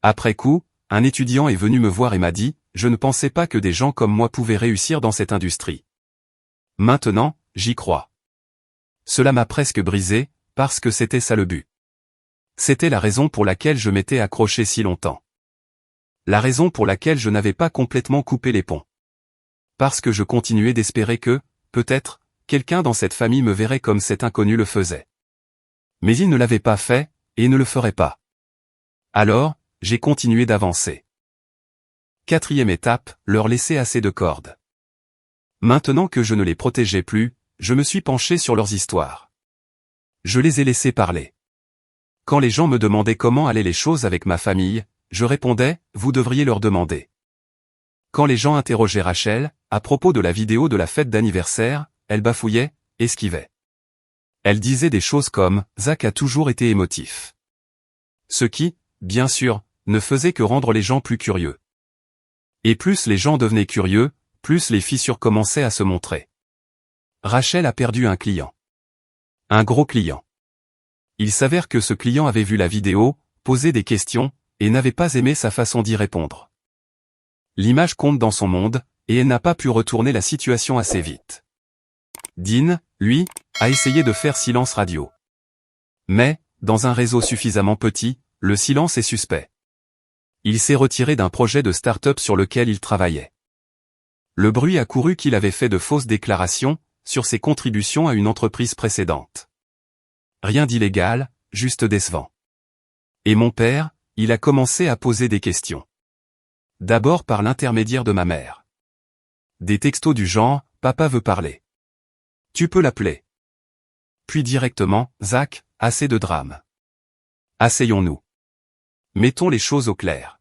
Après coup, un étudiant est venu me voir et m'a dit, « Je ne pensais pas que des gens comme moi pouvaient réussir dans cette industrie. » Maintenant, j'y crois. Cela m'a presque brisé, parce que c'était ça le but. C'était la raison pour laquelle je m'étais accroché si longtemps. La raison pour laquelle je n'avais pas complètement coupé les ponts. Parce que je continuais d'espérer que, peut-être, quelqu'un dans cette famille me verrait comme cet inconnu le faisait. Mais il ne l'avait pas fait, et ne le ferait pas. Alors, j'ai continué d'avancer. Quatrième étape, leur laisser assez de cordes. Maintenant que je ne les protégeais plus, je me suis penché sur leurs histoires. Je les ai laissés parler. Quand les gens me demandaient comment allaient les choses avec ma famille, je répondais, vous devriez leur demander. Quand les gens interrogeaient Rachel, à propos de la vidéo de la fête d'anniversaire, elle bafouillait, esquivait. Elle disait des choses comme, Zach a toujours été émotif. Ce qui, bien sûr, ne faisait que rendre les gens plus curieux. Et plus les gens devenaient curieux, plus les fissures commençaient à se montrer. Rachel a perdu un client. Un gros client. Il s'avère que ce client avait vu la vidéo, posé des questions, et n'avait pas aimé sa façon d'y répondre. L'image compte dans son monde, et elle n'a pas pu retourner la situation assez vite. Dean, lui, a essayé de faire silence radio. Mais, dans un réseau suffisamment petit, le silence est suspect. Il s'est retiré d'un projet de start-up sur lequel il travaillait. Le bruit a couru qu'il avait fait de fausses déclarations sur ses contributions à une entreprise précédente. Rien d'illégal, juste décevant. Et mon père, il a commencé à poser des questions. D'abord par l'intermédiaire de ma mère. Des textos du genre « Papa veut parler. Tu peux l'appeler ?» Puis directement « Zach, assez de drame. Asseyons-nous. Mettons les choses au clair. »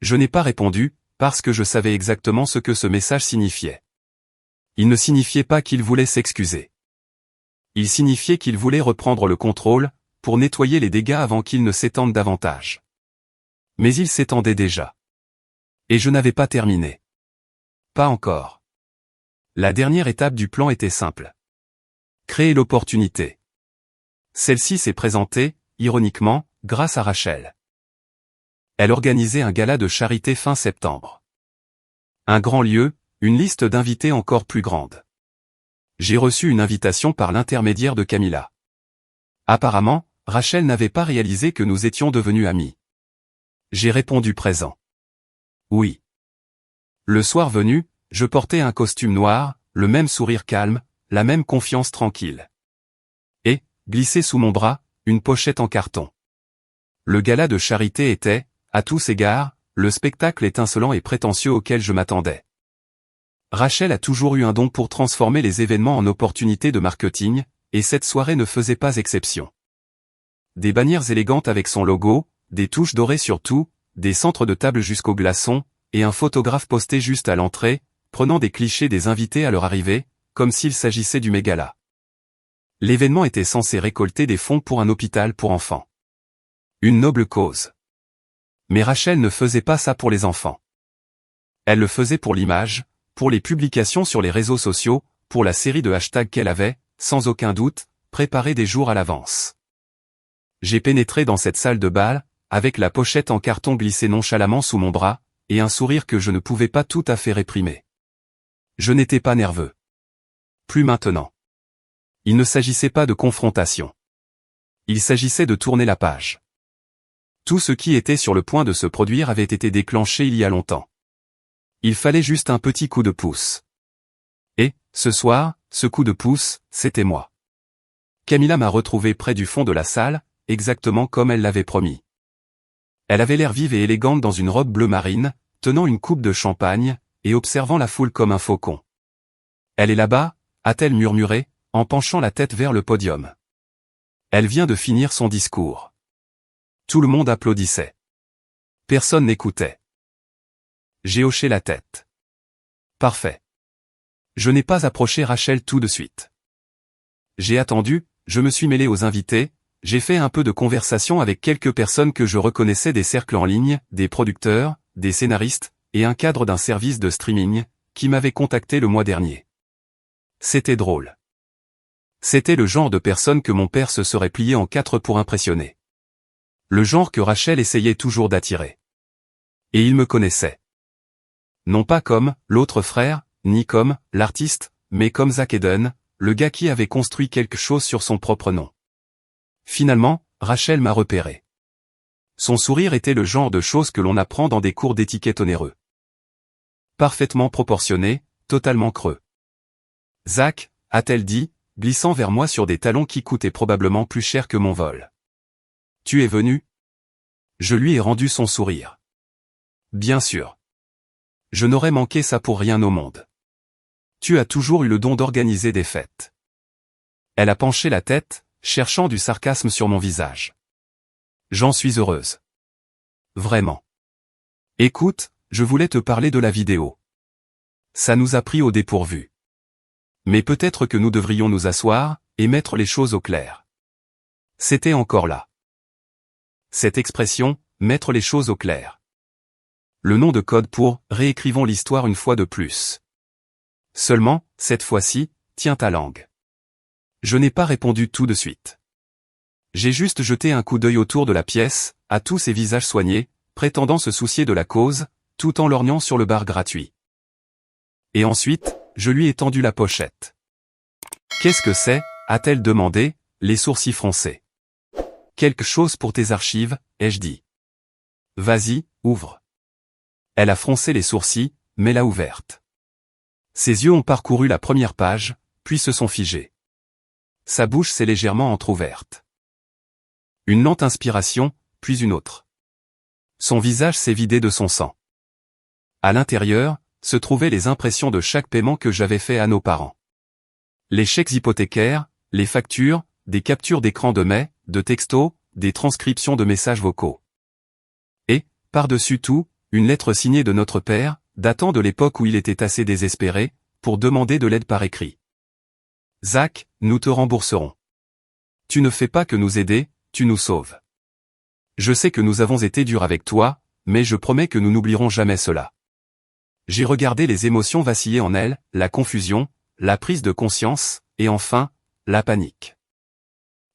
Je n'ai pas répondu, parce que je savais exactement ce que ce message signifiait. Il ne signifiait pas qu'il voulait s'excuser. Il signifiait qu'il voulait reprendre le contrôle, pour nettoyer les dégâts avant qu'ils ne s'étendent davantage. Mais ils s'étendaient déjà. Et je n'avais pas terminé. Pas encore. La dernière étape du plan était simple. Créer l'opportunité. Celle-ci s'est présentée, ironiquement, grâce à Rachel. Elle organisait un gala de charité fin septembre. Un grand lieu, une liste d'invités encore plus grande. J'ai reçu une invitation par l'intermédiaire de Camilla. Apparemment, Rachel n'avait pas réalisé que nous étions devenus amis. J'ai répondu présent. Oui. Le soir venu, je portais un costume noir, le même sourire calme, la même confiance tranquille. Et, glissé sous mon bras, une pochette en carton. Le gala de charité était, à tous égards, le spectacle étincelant et prétentieux auquel je m'attendais. Rachel a toujours eu un don pour transformer les événements en opportunités de marketing, et cette soirée ne faisait pas exception. Des bannières élégantes avec son logo, des touches dorées sur tout, des centres de table jusqu'aux glaçons, et un photographe posté juste à l'entrée, prenant des clichés des invités à leur arrivée, comme s'il s'agissait du mégala. L'événement était censé récolter des fonds pour un hôpital pour enfants. Une noble cause. Mais Rachel ne faisait pas ça pour les enfants. Elle le faisait pour l'image, pour les publications sur les réseaux sociaux, pour la série de hashtags qu'elle avait, sans aucun doute, préparé des jours à l'avance. J'ai pénétré dans cette salle de bal, avec la pochette en carton glissée nonchalamment sous mon bras, et un sourire que je ne pouvais pas tout à fait réprimer. Je n'étais pas nerveux. Plus maintenant. Il ne s'agissait pas de confrontation. Il s'agissait de tourner la page. Tout ce qui était sur le point de se produire avait été déclenché il y a longtemps. Il fallait juste un petit coup de pouce. Et, ce soir, ce coup de pouce, c'était moi. Camilla m'a retrouvé près du fond de la salle, exactement comme elle l'avait promis. Elle avait l'air vive et élégante dans une robe bleu marine, tenant une coupe de champagne, et observant la foule comme un faucon. « Elle est là-bas » a-t-elle murmuré, en penchant la tête vers le podium. Elle vient de finir son discours. Tout le monde applaudissait. Personne n'écoutait. J'ai hoché la tête. Parfait. Je n'ai pas approché Rachel tout de suite. J'ai attendu, je me suis mêlé aux invités, j'ai fait un peu de conversation avec quelques personnes que je reconnaissais des cercles en ligne, des producteurs, des scénaristes, et un cadre d'un service de streaming, qui m'avait contacté le mois dernier. C'était drôle. C'était le genre de personne que mon père se serait plié en quatre pour impressionner. Le genre que Rachel essayait toujours d'attirer. Et il me connaissait. Non pas comme l'autre frère, ni comme l'artiste, mais comme Zach Eden, le gars qui avait construit quelque chose sur son propre nom. Finalement, Rachel m'a repéré. Son sourire était le genre de choses que l'on apprend dans des cours d'étiquette onéreux. Parfaitement proportionné, totalement creux. Zach, a-t-elle dit, glissant vers moi sur des talons qui coûtaient probablement plus cher que mon vol. Tu es venu ? Je lui ai rendu son sourire. Bien sûr. Je n'aurais manqué ça pour rien au monde. Tu as toujours eu le don d'organiser des fêtes. Elle a penché la tête, cherchant du sarcasme sur mon visage. J'en suis heureuse. Vraiment. Écoute, je voulais te parler de la vidéo. Ça nous a pris au dépourvu. Mais peut-être que nous devrions nous asseoir, et mettre les choses au clair. C'était encore là. Cette expression, mettre les choses au clair. Le nom de code pour « réécrivons l'histoire une fois de plus ». Seulement, cette fois-ci, tiens ta langue. Je n'ai pas répondu tout de suite. J'ai juste jeté un coup d'œil autour de la pièce, à tous ces visages soignés, prétendant se soucier de la cause, tout en lorgnant sur le bar gratuit. Et ensuite, je lui ai tendu la pochette. « Qu'est-ce que c'est » a-t-elle demandé, les sourcils froncés. « Quelque chose pour tes archives » ai-je dit. « Vas-y, ouvre. » Elle a froncé les sourcils, mais l'a ouverte. Ses yeux ont parcouru la première page, puis se sont figés. Sa bouche s'est légèrement entr'ouverte. Une lente inspiration, puis une autre. Son visage s'est vidé de son sang. À l'intérieur, se trouvaient les impressions de chaque paiement que j'avais fait à nos parents. Les chèques hypothécaires, les factures, des captures d'écran de mails, de textos, des transcriptions de messages vocaux. Et, par-dessus tout, une lettre signée de notre père, datant de l'époque où il était assez désespéré, pour demander de l'aide par écrit. « Zach, nous te rembourserons. Tu ne fais pas que nous aider, tu nous sauves. Je sais que nous avons été durs avec toi, mais je promets que nous n'oublierons jamais cela. » J'ai regardé les émotions vaciller en elle, la confusion, la prise de conscience, et enfin, la panique.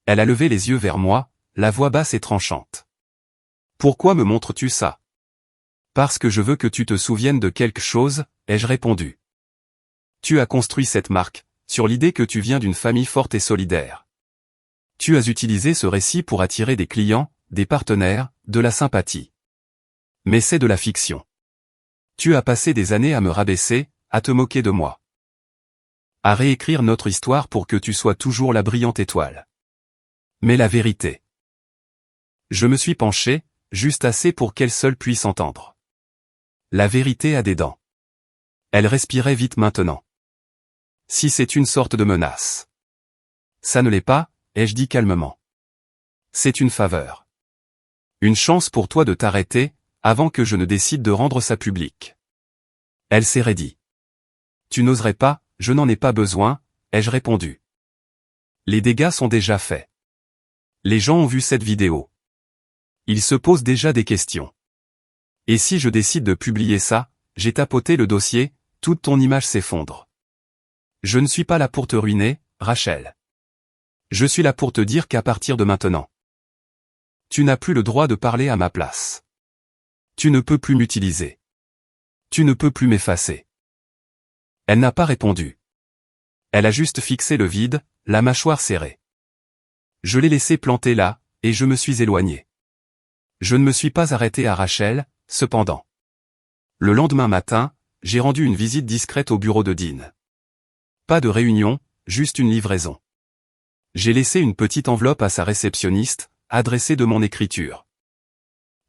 Elle a levé les yeux vers moi, la voix basse et tranchante. « Pourquoi me montres-tu ça ? » « Parce que je veux que tu te souviennes de quelque chose, ai-je répondu. Tu as construit cette marque, sur l'idée que tu viens d'une famille forte et solidaire. Tu as utilisé ce récit pour attirer des clients, des partenaires, de la sympathie. Mais c'est de la fiction. Tu as passé des années à me rabaisser, à te moquer de moi. À réécrire notre histoire pour que tu sois toujours la brillante étoile. Mais la vérité. Je me suis penché, juste assez pour qu'elle seule puisse entendre. La vérité a des dents. Elle respirait vite maintenant. Si c'est une sorte de menace. Ça ne l'est pas, ai-je dit calmement. C'est une faveur. Une chance pour toi de t'arrêter, avant que je ne décide de rendre ça public. Elle s'est raidie. Tu n'oserais pas, je n'en ai pas besoin, ai-je répondu. Les dégâts sont déjà faits. Les gens ont vu cette vidéo. Ils se posent déjà des questions. Et si je décide de publier ça, j'ai tapoté le dossier, toute ton image s'effondre. Je ne suis pas là pour te ruiner, Rachel. Je suis là pour te dire qu'à partir de maintenant, tu n'as plus le droit de parler à ma place. Tu ne peux plus m'utiliser. Tu ne peux plus m'effacer. Elle n'a pas répondu. Elle a juste fixé le vide, la mâchoire serrée. Je l'ai laissé planter là, et je me suis éloigné. Je ne me suis pas arrêté à Rachel, cependant. Le lendemain matin, j'ai rendu une visite discrète au bureau de Dean. Pas de réunion, juste une livraison. J'ai laissé une petite enveloppe à sa réceptionniste, adressée de mon écriture.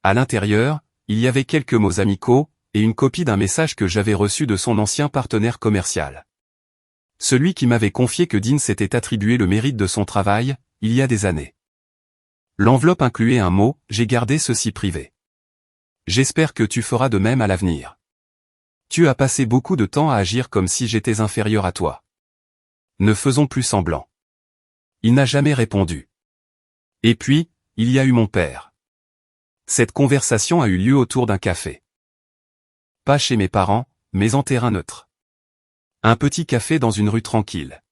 À l'intérieur, il y avait quelques mots amicaux, et une copie d'un message que j'avais reçu de son ancien partenaire commercial. Celui qui m'avait confié que Dean s'était attribué le mérite de son travail, il y a des années. L'enveloppe incluait un mot, j'ai gardé ceci privé. J'espère que tu feras de même à l'avenir. Tu as passé beaucoup de temps à agir comme si j'étais inférieur à toi. Ne faisons plus semblant. Il n'a jamais répondu. Et puis, il y a eu mon père. Cette conversation a eu lieu autour d'un café. Pas chez mes parents, mais en terrain neutre. Un petit café dans une rue tranquille.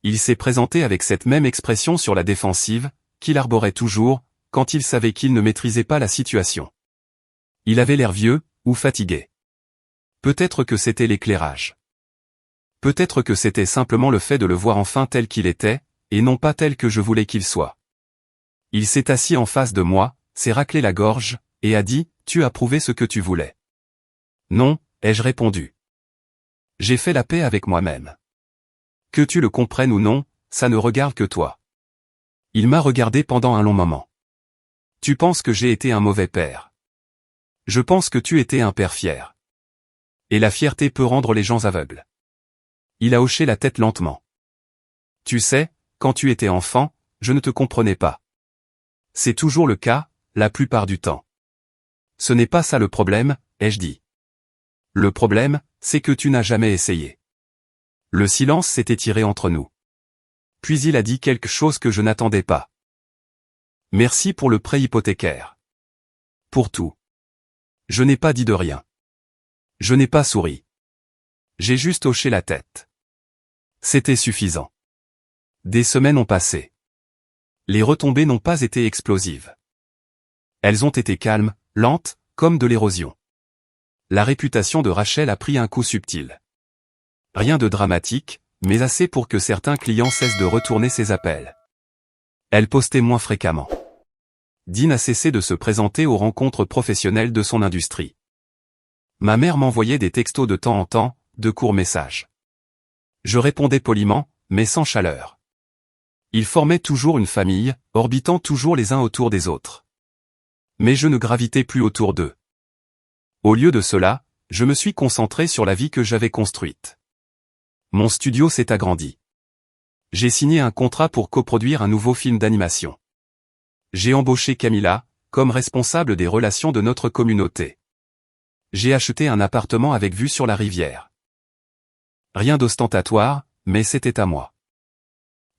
Il s'est présenté avec cette même expression sur la défensive, qu'il arborait toujours, quand il savait qu'il ne maîtrisait pas la situation. Il avait l'air vieux, ou fatigué. Peut-être que c'était l'éclairage. Peut-être que c'était simplement le fait de le voir enfin tel qu'il était, et non pas tel que je voulais qu'il soit. Il s'est assis en face de moi, s'est raclé la gorge, et a dit, « Tu as prouvé ce que tu voulais. » Non, ai-je répondu. J'ai fait la paix avec moi-même. Que tu le comprennes ou non, ça ne regarde que toi. Il m'a regardé pendant un long moment. Tu penses que j'ai été un mauvais père. Je pense que tu étais un père fier. Et la fierté peut rendre les gens aveugles. Il a hoché la tête lentement. Tu sais, quand tu étais enfant, je ne te comprenais pas. C'est toujours le cas, la plupart du temps. Ce n'est pas ça le problème, ai-je dit. Le problème, c'est que tu n'as jamais essayé. Le silence s'est étiré entre nous. Puis il a dit quelque chose que je n'attendais pas. Merci pour le prêt hypothécaire. Pour tout. Je n'ai pas dit de rien. Je n'ai pas souri. J'ai juste hoché la tête. C'était suffisant. Des semaines ont passé. Les retombées n'ont pas été explosives. Elles ont été calmes, lentes, comme de l'érosion. La réputation de Rachel a pris un coup subtil. Rien de dramatique, mais assez pour que certains clients cessent de retourner ses appels. Elle postait moins fréquemment. Dean a cessé de se présenter aux rencontres professionnelles de son industrie. Ma mère m'envoyait des textos de temps en temps, de courts messages. Je répondais poliment, mais sans chaleur. Ils formaient toujours une famille, orbitant toujours les uns autour des autres. Mais je ne gravitais plus autour d'eux. Au lieu de cela, je me suis concentré sur la vie que j'avais construite. Mon studio s'est agrandi. J'ai signé un contrat pour coproduire un nouveau film d'animation. J'ai embauché Camilla, comme responsable des relations de notre communauté. J'ai acheté un appartement avec vue sur la rivière. Rien d'ostentatoire, mais c'était à moi.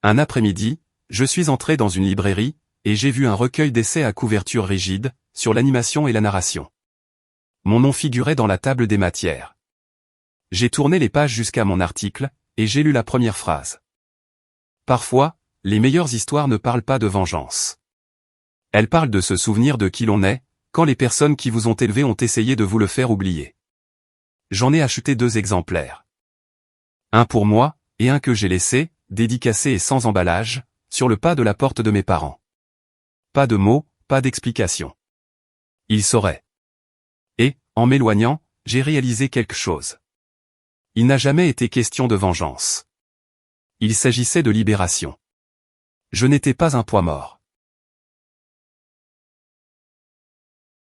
Un après-midi, je suis entré dans une librairie, et j'ai vu un recueil d'essais à couverture rigide, sur l'animation et la narration. Mon nom figurait dans la table des matières. J'ai tourné les pages jusqu'à mon article, et j'ai lu la première phrase. Parfois, les meilleures histoires ne parlent pas de vengeance. Elles parlent de se souvenir de qui l'on est, quand les personnes qui vous ont élevé ont essayé de vous le faire oublier. J'en ai acheté 2 exemplaires. Un pour moi, et un que j'ai laissé, dédicacé et sans emballage, sur le pas de la porte de mes parents. Pas de mots, pas d'explication. Ils sauraient. Et, en m'éloignant, j'ai réalisé quelque chose. Il n'a jamais été question de vengeance. Il s'agissait de libération. Je n'étais pas un poids mort.